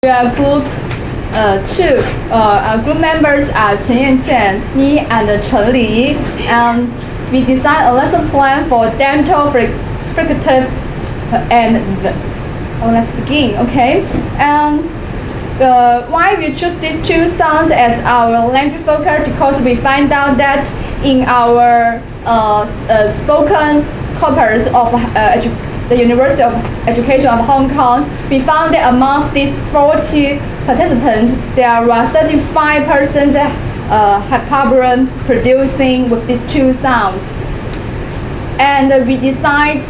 We are group two. Our group members are Chen, me, and Chen Li. We designed a lesson plan for dental fricative let's begin, okay? Why we choose these two sounds as our language focus? Because we find out that in our spoken corpus of the University of Education of Hong Kong, we found that among these 40 participants, there are 35 persons that have problem producing with these two sounds. And we designed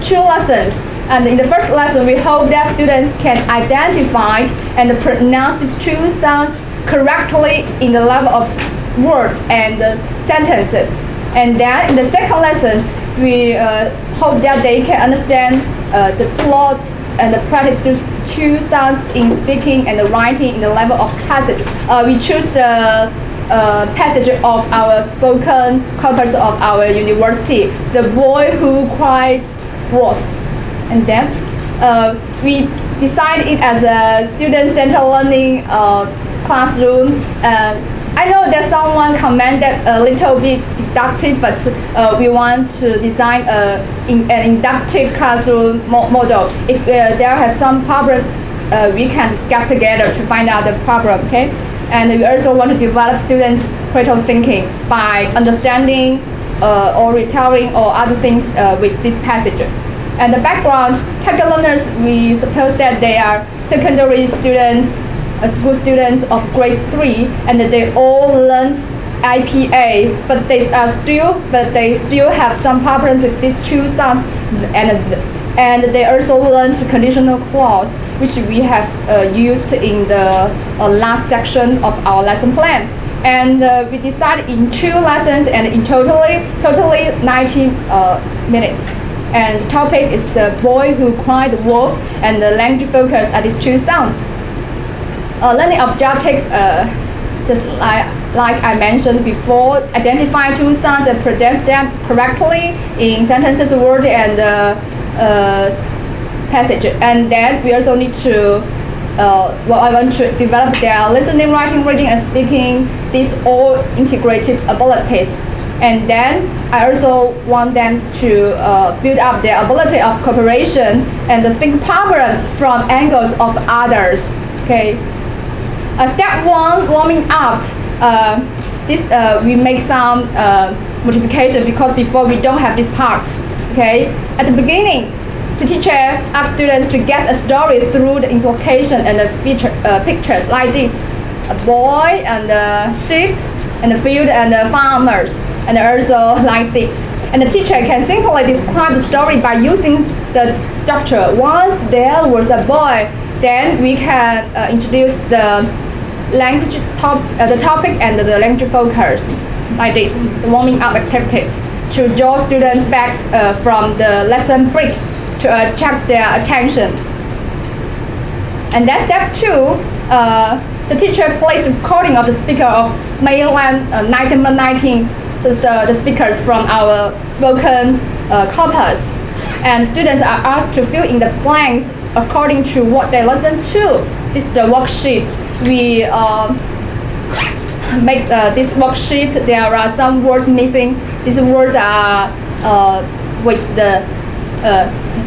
two lessons. And in the first lesson, we hope that students can identify and pronounce these two sounds correctly in the level of word and sentences. And then in the second lessons, we hope that they can understand the plot and practice these two sounds in speaking and writing in the level of passage. We choose the passage of our spoken corpus of our university, The Boy Who Cried Wolf. And then we designed it as a student-centered learning classroom. I know that someone commented a little bit deductive, but we want to design an inductive classroom model. If there has some problem, we can discuss together to find out the problem, okay? And we also want to develop students' critical thinking by understanding or retelling or other things with this passage. And the background, target learners, we suppose that they are secondary students, school students of grade 3, and they all learn IPA, but they still have some problems with these two sounds, and they also learn conditional clause, which we have used in the last section of our lesson plan. And we decided in two lessons and in totally 90 minutes. And the topic is The Boy Who Cried Wolf, and the language focus are these two sounds. Learning objectives, just like I mentioned before, identify two sounds and present them correctly in sentences, word, and passage. And then we also need to I want to develop their listening, writing, reading, and speaking, these all integrated abilities. And then I also want them to build up their ability of cooperation and to think problems from angles of others. Okay. Step 1, warming up. We make some modification because before we don't have this part. Okay. At the beginning, the teacher asks students to guess a story through the implication and the pictures like this: a boy and the sheep and the field and the farmers, and also like this. And the teacher can simply describe the story by using the structure. Once there was a boy, then we can introduce the language the topic and the language focus like this, the warming up activities, to draw students back from the lesson breaks to attract their attention. And then step 2, the teacher plays the recording of the speaker of mainland 1919, so the speakers from our spoken corpus. And students are asked to fill in the blanks according to what they listen to. This is the worksheet. We make this worksheet. There are some words missing. These words are with the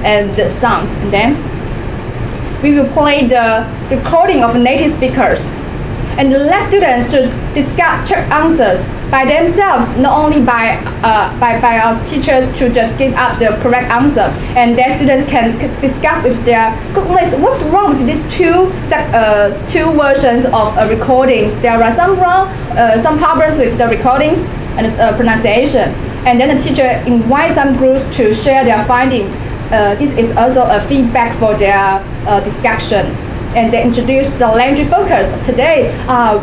and the sounds. And then we will play the recording of native speakers and let students to discuss check answers by themselves, not only by our teachers to just give up the correct answer. And then students can discuss with their goodness, what's wrong with these two versions of recordings. There are some problems with the recordings and pronunciation. And then the teacher invites some groups to share their findings. This is also a feedback for their discussion. And they introduce the language focus. Today,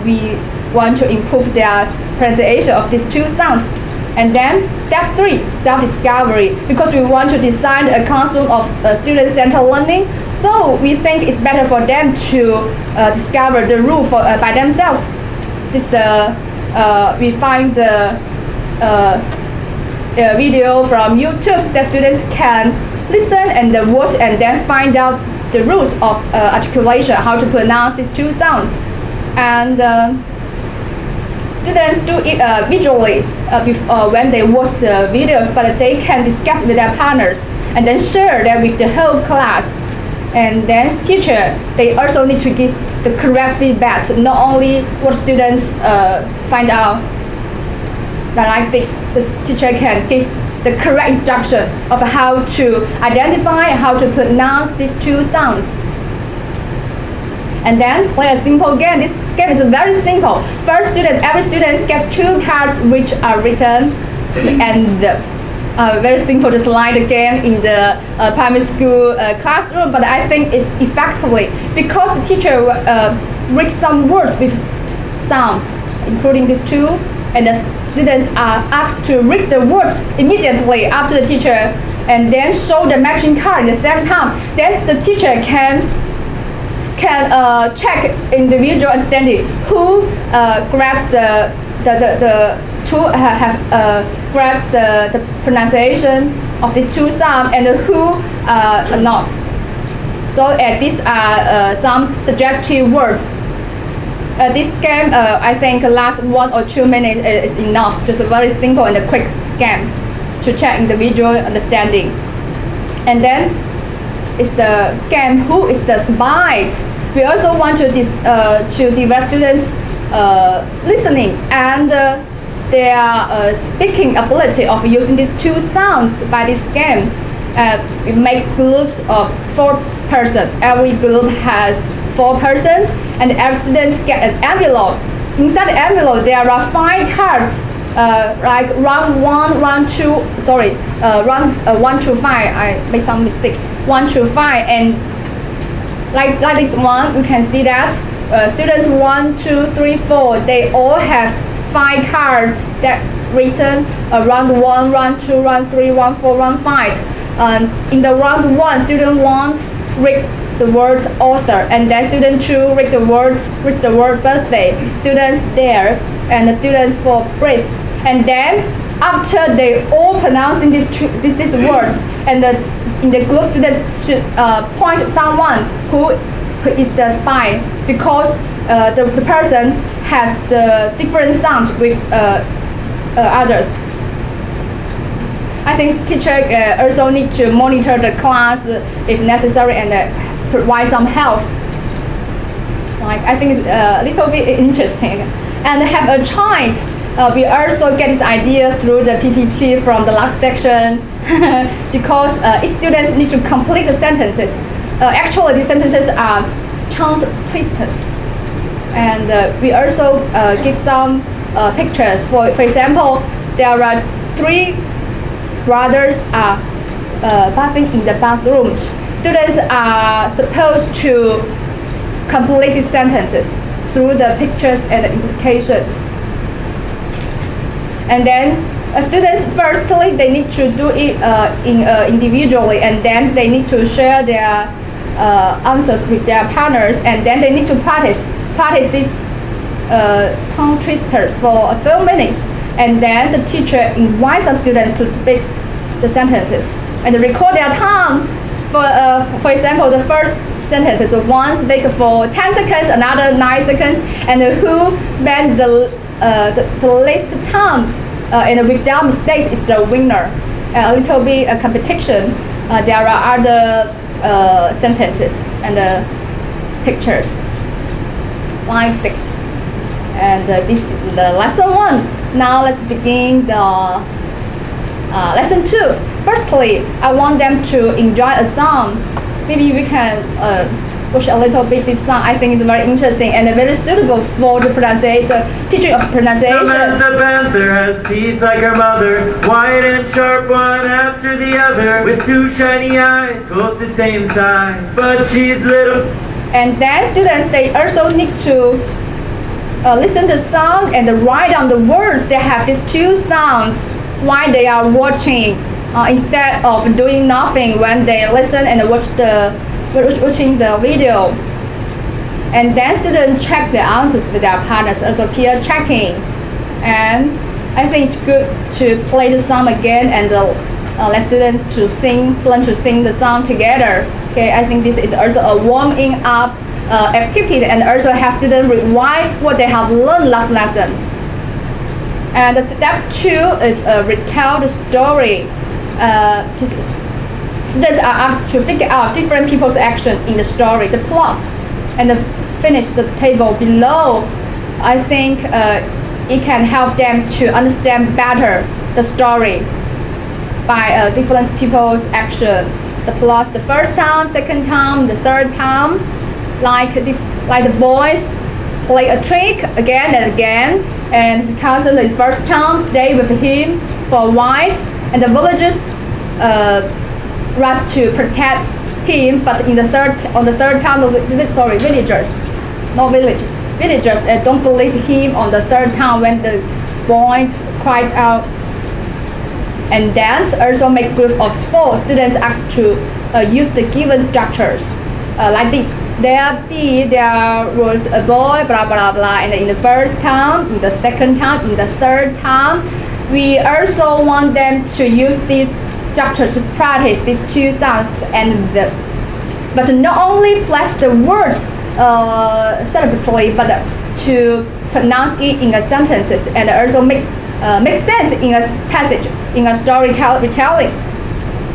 we want to improve their pronunciation of these two sounds. And then step 3, self-discovery. Because we want to design a classroom of student-centered learning, so we think it's better for them to discover the rule by themselves. This we find the video from YouTube that students can listen and watch and then find out the rules of articulation, how to pronounce these two sounds. And students do it visually when they watch the videos, but they can discuss with their partners and then share that with the whole class. And then teacher, they also need to give the correct feedback, not only what students find out that like this, the teacher can give the correct instruction of how to identify, how to pronounce these two sounds. And then play a simple game. This game is very simple. Every student gets two cards which are written, and very simple to slide the game in the primary school classroom. But I think it's effectively because the teacher reads some words with sounds, including these two, and the students are asked to read the words immediately after the teacher, and then show the matching card at the same time. Then the teacher can check individual understanding who grabs grabs the pronunciation of these two sounds and who not. So these are some suggestive words. This game I think lasts 1 or 2 minutes is enough. Just a very simple and a quick game to check individual understanding. And then it's the game Who is the Spy? We also want to develop students listening and their speaking ability of using these two sounds by this game. We make groups of 4 persons. Every group has 4 persons, and every student get an envelope. Inside the envelope, there are 5 cards, like round 1, round 2. Round 1 to 5. I made some mistakes. 1 to 5, and like this one, you can see that students 1, 2, 3, 4. They all have 5 cards that written round 1, round 2, round 3, round 4, round 5. In the round 1, student 1 read the word author, and then student 2 read the word birthday, students there, and the students for breath. And then after they all pronouncing these words, and in the group, students should point someone who is the spy, because the person has the different sound with others. I think teacher also need to monitor the class if necessary and provide some help. I think it's a little bit interesting. And have a child. We also get this idea through the PPT from the last section because each student need to complete the sentences. Actually, the sentences are tongue twisters. And we also give some pictures. For example, there are 3 brothers are bathing in the bathroom. Students are supposed to complete these sentences through the pictures and the implications. And then students, firstly, they need to do it individually, and then they need to share their answers with their partners, and then they need to practice these tongue twisters for a few minutes. And then the teacher invites some students to speak the sentences and record their time. For example, the first sentence is one speak for 10 seconds, another 9 seconds, and who spend the least time and without mistakes is the winner. A little bit a competition. There are other sentences and pictures like this. And this is the lesson 1. Now let's begin the lesson 2. Firstly, I want them to enjoy a song. Maybe we can watch a little bit this song. I think it's very interesting and very suitable for the teaching of pronunciation. Samantha Panther has teeth like her mother, white and sharp one after the other, with 2 shiny eyes, both the same size, but she's little. And then students, they also need to listen to the song and write down the words that have these 2 sounds while they are watching, instead of doing nothing when they listen and watching the video. And then students check the answers with their partners, also peer checking. And I think it's good to play the song again and let students to learn to sing the song together. Okay, I think this is also a warming up activity, and also have students rewind what they have learned last lesson. And the step 2 is retell the story. Students are asked to figure out different people's action in the story, the plots, and finish the table below. I think it can help them to understand better the story by different people's actions. The plots the first time, second time, the third time, like the boys play a trick again and again, and his cousin the first time stay with him for a while, and the villagers rush to protect him, but on the third time, villagers don't believe him on the third time when the boys cried out. And then also make group of 4 students asked to use the given structures like this. There was a boy, blah blah blah, and in the first time, in the second time, in the third time, we also want them to use this structure to practice these 2 sounds, but not only place the words separately, but to pronounce it in a sentences, and also make sense in a passage, in a storytelling.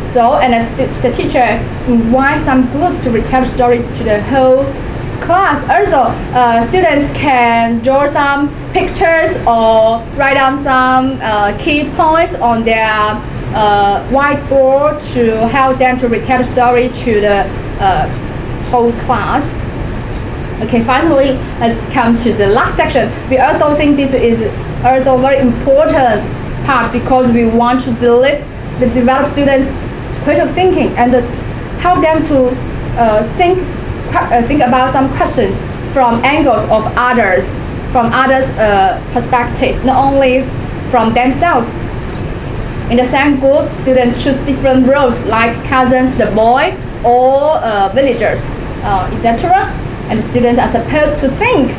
So, and the teacher invites some groups to retell the story to the whole class. Also, students can draw some pictures or write down some key points on their whiteboard to help them to retell the story to the whole class. Okay, finally, let's come to the last section. We also think this is also very important part because we want to develop students' critical thinking and help them to think about some questions from angles of others, from others' perspective, not only from themselves. In the same group, students choose different roles like cousins, the boy, or villagers, etc. And students are supposed to think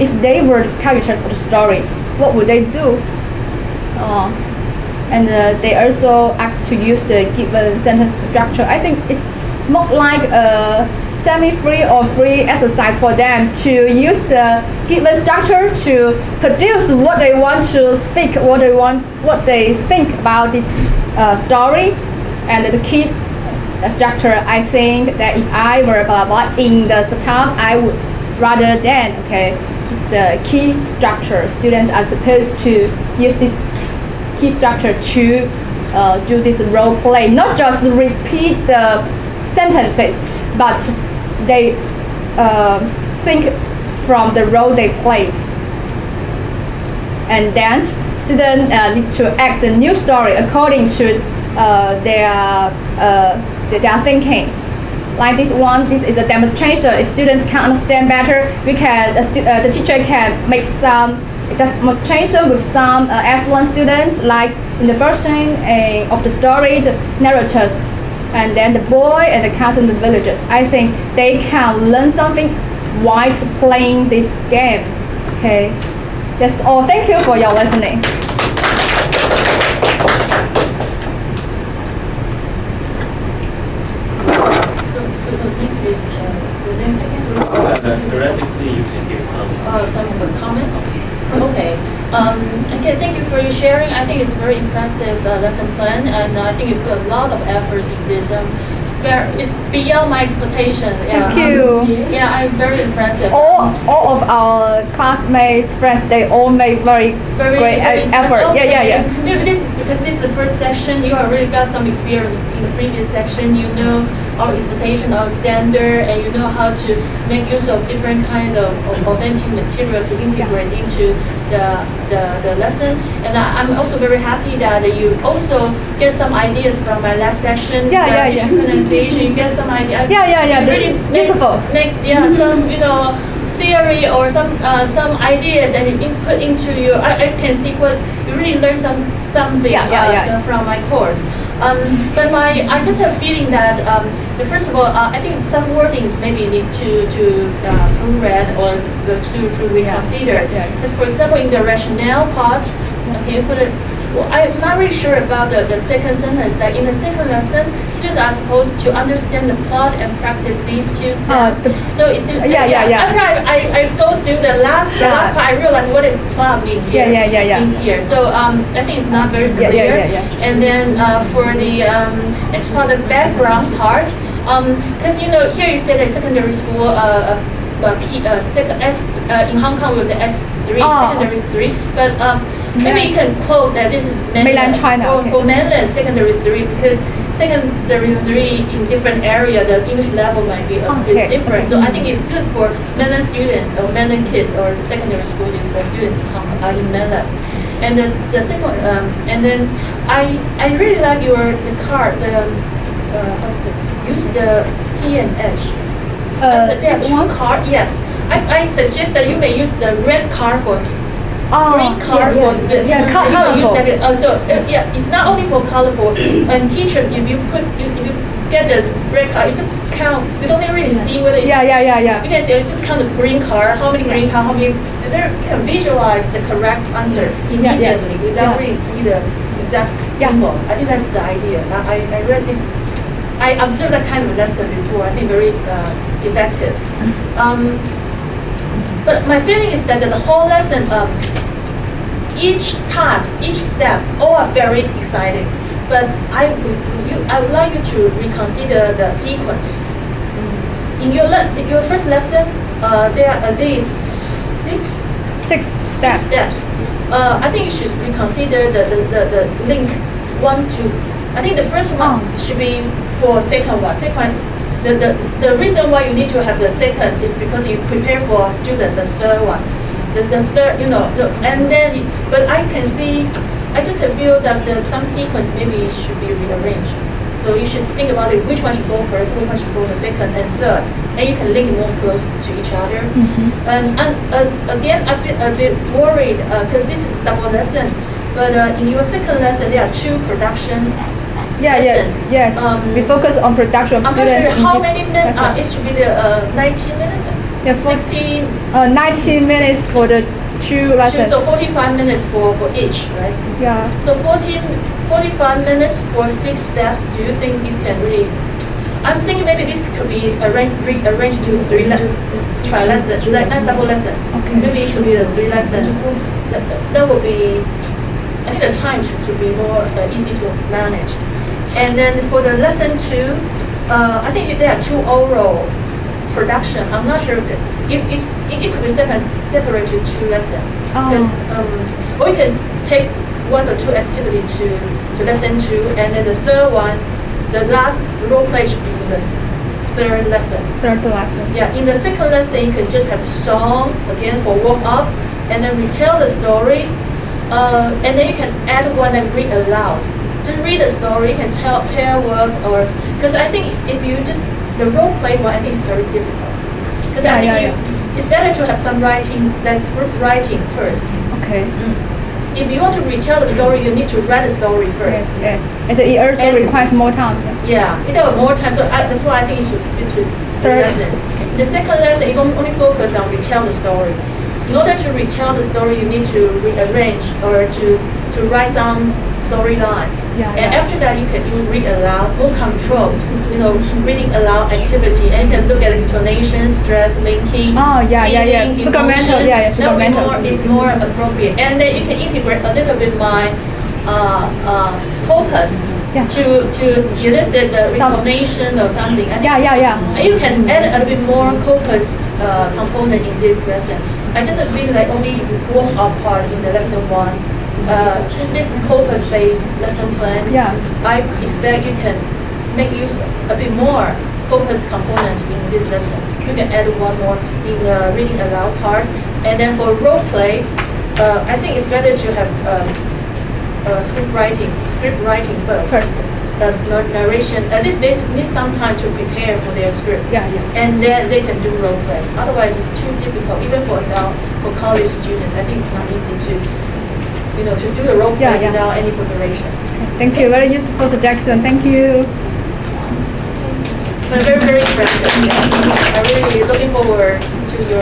if they were the characters of the story, what would they do? And they also asked to use the given sentence structure. I think it's not like a semi-free or free exercise for them to use the given structure to produce what they want to speak, what they think about this story. And the key structure, I think that if I were blah blah in the account, I would rather than it's the key structure. Students are supposed to use this key structure to do this role play, not just repeat the sentences, but they think from the role they played. And then students need to act the new story according to their thinking. Like this one, this is a demonstration. If students can understand better, the teacher can make some demonstration with some excellent students, like in the first scene of the story, the narrators, and then the boy and the cousin, the villagers. I think they can learn something while playing this game. Okay, that's all. Thank you for your listening. So the next is the next second group. Theoretically, you can give some comments. Okay. Okay. Thank you for your sharing. I think it's very impressive lesson plan, and I think you put a lot of efforts in this. It's beyond my expectation. Thank you. Yeah, I'm very impressive. All of our classmates, friends, they all make very great effort. Okay. Yeah. Maybe this is because this is the first section. You already got some experience in the previous section. You know our expectation, our standard, and you know how to make use of different kind of authentic material to integrate into the lesson. And I'm also very happy that you also get some ideas from my last section. Teacher pronunciation. You get some idea. Yeah. Really beautiful. Make some theory or some ideas and input into you. I can see what you really learn something from my course. But I just have a feeling that first of all, I think some wordings maybe need to proofread or to reconsider. Because for example, in the rationale part, can you put it? Well, I'm not really sure about the second sentence. That in the second lesson, students are supposed to understand the plot and practice these two sounds. So it's still, Yeah. After I go through the last part, I realized what is plot mean here. Means here. So I think it's not very clear. And then for the next part, the background part, because here you said that secondary school. In Hong Kong we will say S3, secondary is 3, but maybe you can quote that this is mainland China for mainland secondary 3, because secondary 3 in different area the English level might be a bit different. So I think it's good for mainland students or mainland kids or secondary school students in Hong Kong, in mainland. And then the second, and then I really like the card, use the T and H. There are two cards. Yeah, I suggest that you may use the red card for green card for the colorful. It's not only for colorful. And teachers, if you get the red card, you just count. You don't really see whether it's You can say just count the green card. How many green card? How many? And then you can visualize the correct answer immediately without really see the exact symbol. I think that's the idea. I read this. I observed that kind of lesson before. I think very effective. But my feeling is that the whole lesson, each task, each step, all are very exciting. But I would like you to reconsider the sequence. In your first lesson, there is six steps. I think you should reconsider the link 1 to. I think the first one should be for second one. The reason why you need to have the second is because you prepare for do the third one. The third, and then, but I can see, I just feel that some sequence maybe should be rearranged. So you should think about it, which one should go first, which one should go the second and third, and you can link more close to each other. And again, I'm a bit worried because this is double lesson, but in your second lesson, there are 2 production. Yes. We focus on production of I'm students. not sure how many minutes. It should be the 19 minutes. 16. 19 minutes for the 2 lessons. So 45 minutes for each, right? Yeah. So 45 minutes for 6 steps. Do you think you can really? I'm thinking maybe this could be rearranged to 3 lessons, like not double lesson. Okay. Maybe it should be the 3 lessons. That would be. I think the time should be more easy to manage. And then for the lesson 2, I think there are 2 oral production. I'm not sure if it could be separated to 2 lessons. Because or you can take 1 or 2 activity to lesson 2, and then the third one, the last role play should be in the third lesson. Yeah, in the second lesson you can just have song again for warm up, and then retell the story, and then you can add one and read aloud. Just read the story, you can tell pair work, or because I think if you just the role play one, I think is very difficult. Because I think it's better to have some writing, than script writing first. Okay. If you want to retell the story, you need to write the story first. Yes. And it also requires more time. Yeah, you know, more time. So that's why I think you should split to 3 lessons. In the second lesson, you don't only focus on retell the story. In order to retell the story, you need to rearrange or to write some storyline. And after that, you can do read aloud, more controlled, reading aloud activity, and you can look at intonation, stress, linking. Feeling, Supplemental, supplemental. Is more appropriate. And then you can integrate a little bit my corpus to elicit the recognition or something. You can add a bit more corpus component in this lesson. I just feel like only warm up part in the lesson 1. Since this is corpus-based lesson plan, I expect you can make use a bit more corpus component in this lesson. You can add 1 more in the reading aloud part, and then for role play, I think it's better to have script writing first. Narration. At least they need some time to prepare for their script. And then they can do role play. Otherwise, it's too difficult, even for college students. I think it's not easy to do a role play without any preparation. Thank you. Very useful suggestion. Thank you. But very, very impressive. I'm really looking forward to your